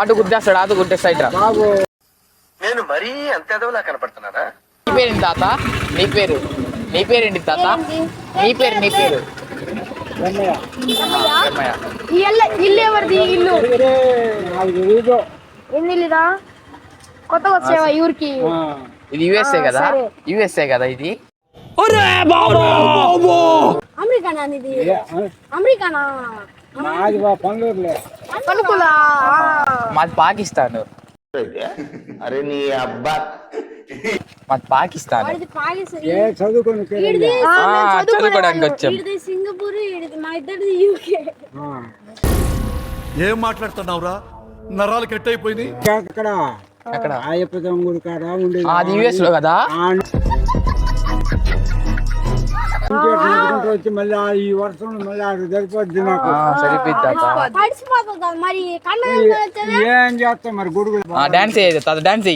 ఆటు గుద్దేస్తాడు, ఆటు గుద్దేస్తాడు రా. నేను మరీ అంత ఎదవలా కనపడుతున్నారా? నీ పేరేంటి తాత? నీ పేరేంటి తాత? నీ పేరు ఇల్లు ఎవరిది? ఇల్లు ఎన్నిల్లురా? కొత్తగా వచ్చేవా ఊరికి? ఇది యుఎస్ఏ కదా, యుఎస్ఏ కదా ఇది. అమెరికానా ఇది? అమెరికానా? పలుకులా? మాది పాకిస్తాన్. అరే నీ అబ్బా, మాది పాకిస్తాన్. చదువుకోవడానికి వచ్చాం. సింగపూర్, మా ఇద్దరిది యూకే. ఏం మాట్లాడుతున్నావురా? నరాలు కట్ అయిపోయింది. అక్కడ గుడి కాడ ఉండేది. అది యుఎస్ లో కదా. వచ్చి మళ్ళీ ఈ వర్షం మళ్ళీ సరిపోద్ది నాకు. సరిపోద్ది. మరి ఏం చేస్తాం మరి గొడుగులు. Dance dance